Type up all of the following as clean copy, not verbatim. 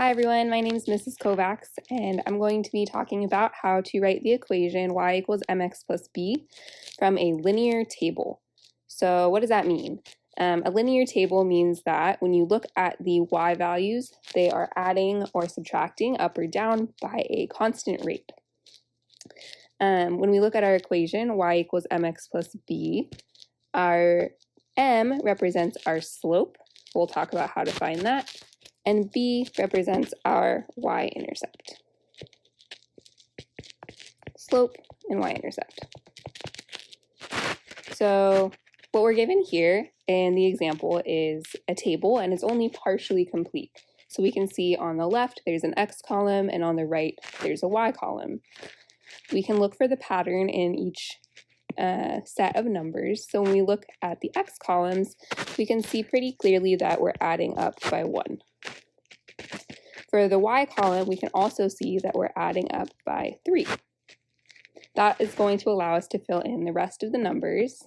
Hi everyone, my name is Mrs. Kovacs, and I'm going to be talking about how to write the equation y equals mx plus b from a linear table. So what does that mean? A linear table means that when you look at the y values, they are adding or subtracting up or down by a constant rate. When we look at our equation, y equals mx plus b, our m represents our slope. We'll talk about how to find that. And b represents our y-intercept. Slope and y-intercept. So what we're given here in the example is a table, and it's only partially complete. So we can see on the left there's an x column, and on the right there's a y column. We can look for the pattern in each set of numbers. So when we look at the x columns, we can see pretty clearly that we're adding up by 1. For the y column, we can also see that we're adding up by 3. That is going to allow us to fill in the rest of the numbers.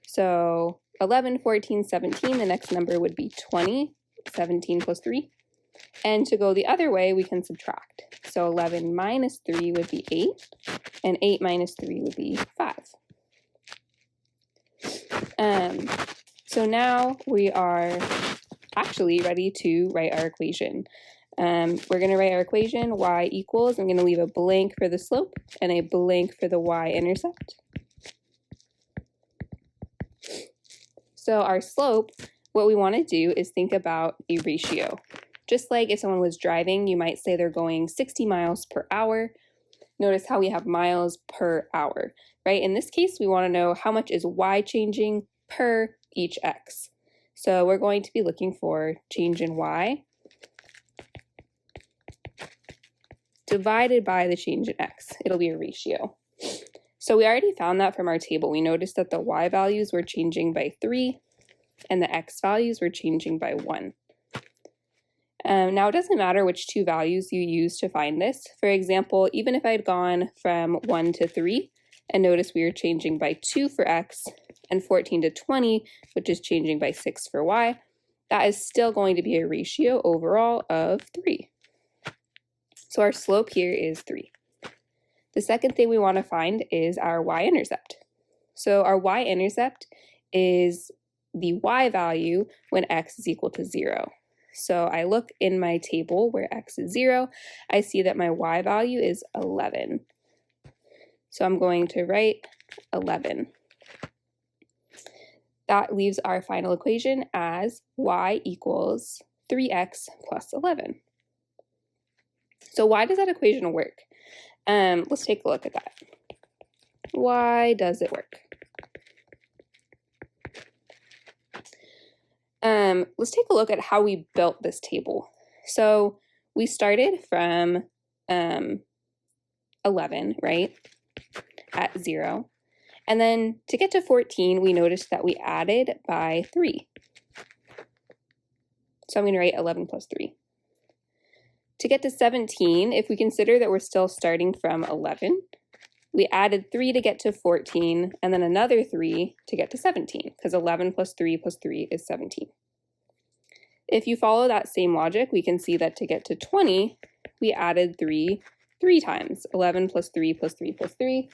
So 11, 14, 17, the next number would be 20, 17 plus 3. And to go the other way, we can subtract. So 11 minus 3 would be 8, and 8 minus 3 would be 5. So now we are actually ready to write our equation. We're going to write our equation y equals, I'm going to leave a blank for the slope and a blank for the y-intercept. So our slope, what we want to do is think about a ratio. Just like if someone was driving, you might say they're going 60 miles per hour. Notice how we have miles per hour, right? In this case, we want to know how much is y changing per each x. So we're going to be looking for change in y divided by the change in x. It'll be a ratio. So we already found that from our table. We noticed that the y values were changing by 3 and the x values were changing by 1. Now it doesn't matter which two values you use to find this. For example, even if I had gone from 1 to 3 and notice we were changing by 2 for x and 14 to 20, which is changing by 6 for y, that is still going to be a ratio overall of 3. So our slope here is 3. The second thing we want to find is our y-intercept. So our y-intercept is the y value when x is equal to 0. So I look in my table where x is 0, I see that my y value is 11. So I'm going to write 11. That leaves our final equation as y equals 3x plus 11. So why does that equation work? Let's take a look at that. Why does it work? Let's take a look at how we built this table. So we started from 11, right, at 0. And then to get to 14, we noticed that we added by 3. So I'm going to write 11 plus 3. To get to 17, if we consider that we're still starting from 11, we added 3 to get to 14, and then another 3 to get to 17, because 11 plus 3 is 17. If you follow that same logic, we can see that to get to 20, we added 3 times. 11 plus 3 plus 3 plus 3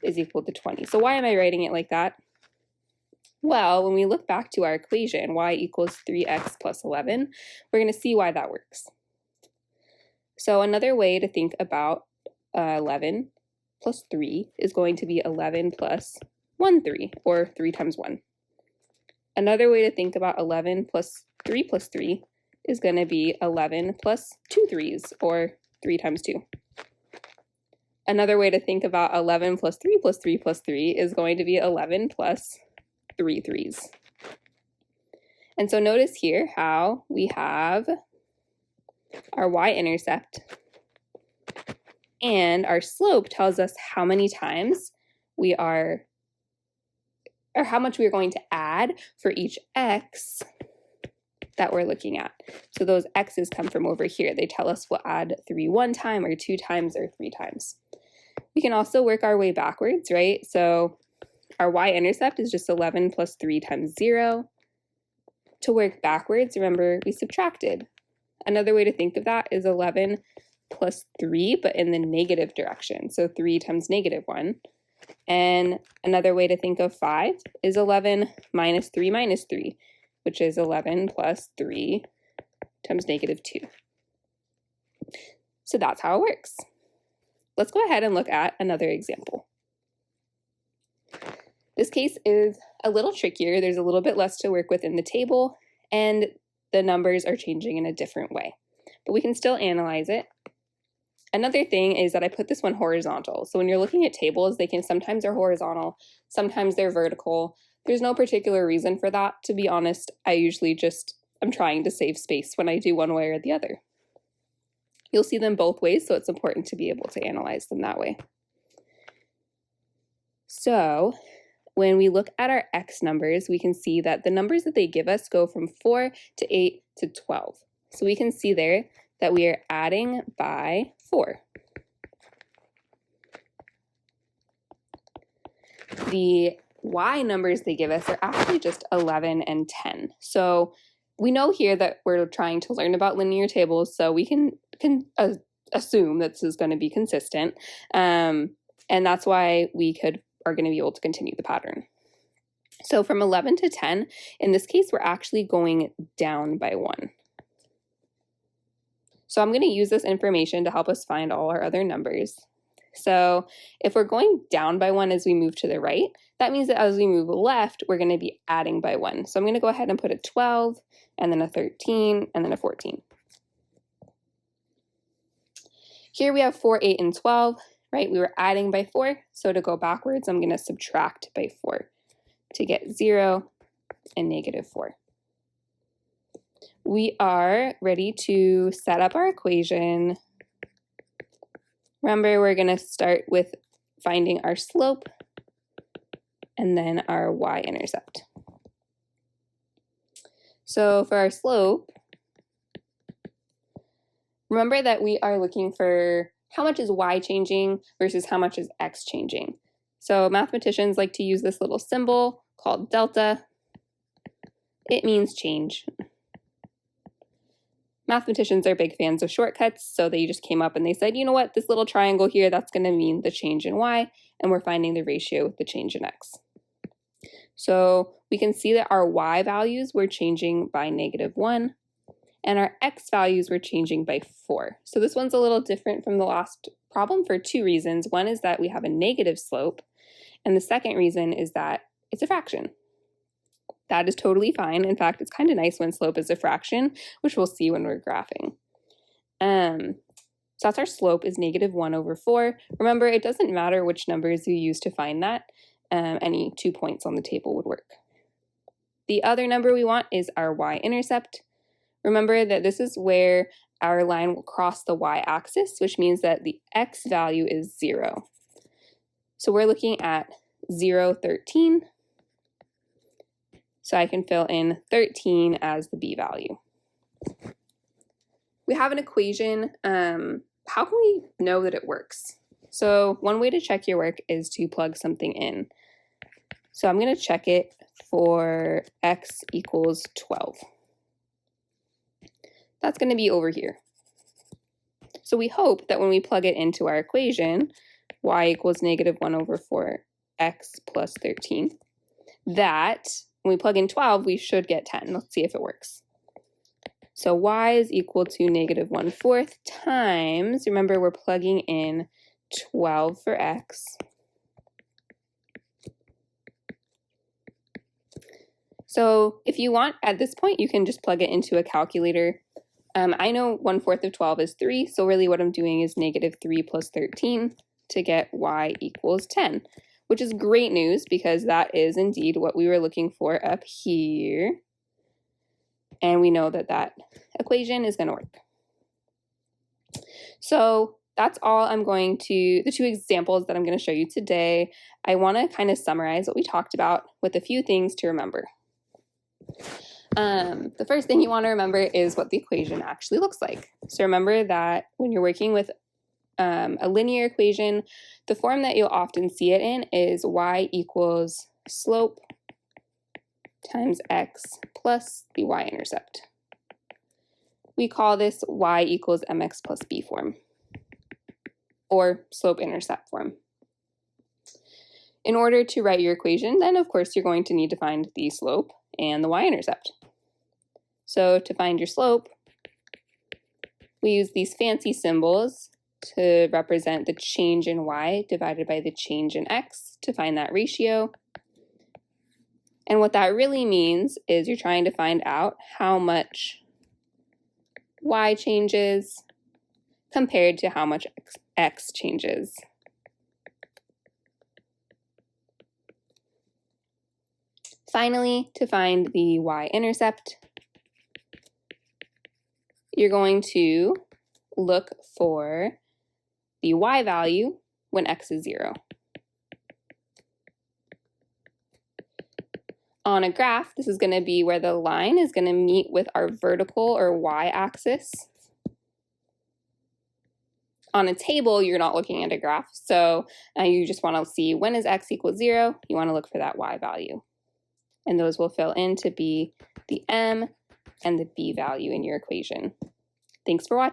is equal to 20. So why am I writing it like that? Well, when we look back to our equation, y equals 3x plus 11, we're going to see why that works. So another way to think about 11 plus 3 is going to be 11 plus 1 3, or 3 times 1. Another way to think about 11 plus 3 is going to be 11 plus 2 3s, or 3 times 2. Another way to think about 11 plus 3 is going to be 11 plus 3 3s. And so notice here how we have our y-intercept, and our slope tells us how many times we are, or how much we are going to add for each x that we're looking at. So those x's come from over here. They tell us we'll add 3 one time, or 2 times, or 3 times. We can also work our way backwards, right? So our y-intercept is just 11 plus 3 times 0. To work backwards, remember we subtracted. Another way to think of that is 11 plus 3, but in the negative direction. So 3 times negative 1. And another way to think of 5 is 11 minus 3 minus 3, which is 11 plus 3 times negative 2. So that's how it works. Let's go ahead and look at another example. This case is a little trickier. There's a little bit less to work with in the table, and the numbers are changing in a different way. But we can still analyze it. Another thing is that I put this one horizontal. So when you're looking at tables, they can sometimes they're horizontal, sometimes they're vertical. There's no particular reason for that. To be honest, I usually I'm trying to save space when I do one way or the other. You'll see them both ways, so it's important to be able to analyze them that way. So when we look at our x numbers, we can see that the numbers that they give us go from 4 to 8 to 12. So we can see there that we are adding by 4. The y numbers they give us are actually just 11 and 10. So we know here that we're trying to learn about linear tables, so we can assume that this is going to be consistent, and that's why we are going to be able to continue the pattern. So from 11 to 10, in this case, we're actually going down by 1. So I'm going to use this information to help us find all our other numbers. So if we're going down by 1 as we move to the right, that means that as we move left, we're going to be adding by 1. So I'm going to go ahead and put a 12, and then a 13, and then a 14. Here we have 4, 8, and 12, right? We were adding by 4, so to go backwards, I'm going to subtract by 4 to get 0 and negative 4. We are ready to set up our equation. Remember, we're going to start with finding our slope and then our y-intercept. So for our slope, remember that we are looking for how much is y changing versus how much is x changing. So mathematicians like to use this little symbol called delta. It means change. Mathematicians are big fans of shortcuts, so they just came up and they said, you know what, this little triangle here, that's going to mean the change in y, and we're finding the ratio with the change in x. So we can see that our y values were changing by negative 1, and our x values were changing by 4. So this one's a little different from the last problem for 2 reasons. One is that we have a negative slope, and the second reason is that it's a fraction. That is totally fine. In fact, it's kind of nice when slope is a fraction, which we'll see when we're graphing. So that's our slope is negative 1 over 4. Remember, it doesn't matter which numbers you use to find that. Any 2 points on the table would work. The other number we want is our y-intercept. Remember that this is where our line will cross the y-axis, which means that the x value is 0. So we're looking at 0, 13. So I can fill in 13 as the b value. We have an equation. How can we know that it works? So one way to check your work is to plug something in. So I'm going to check it for x equals 12. That's going to be over here. So we hope that when we plug it into our equation, y equals negative 1 over 4x plus 13, that when we plug in 12, we should get 10. Let's see if it works. So y is equal to negative 1/4 times, remember we're plugging in 12 for x. So if you want, at this point, you can just plug it into a calculator. I know 1/4 of 12 is 3, so really what I'm doing is negative 3 plus 13 to get y equals 10. Which is great news because that is indeed what we were looking for up here. And we know that that equation is going to work. So that's all the 2 examples that I'm going to show you today. I want to kind of summarize what we talked about with a few things to remember. The first thing you want to remember is what the equation actually looks like. So remember that when you're working with a linear equation, the form that you'll often see it in is y equals slope times x plus the y-intercept. we call this y equals mx plus b form, or slope-intercept form. In order to write your equation, then of course you're going to need to find the slope and the y-intercept. So to find your slope, we use these fancy symbols to represent the change in y divided by the change in x to find that ratio. And what that really means is you're trying to find out how much y changes compared to how much x changes. Finally, to find the y-intercept, you're going to look for the y value when x is 0. On a graph, this is going to be where the line is going to meet with our vertical or y-axis. On a table, you're not looking at a graph, so you just want to see when is x equals 0, you want to look for that y value. And those will fill in to be the m and the b value in your equation. Thanks for watching.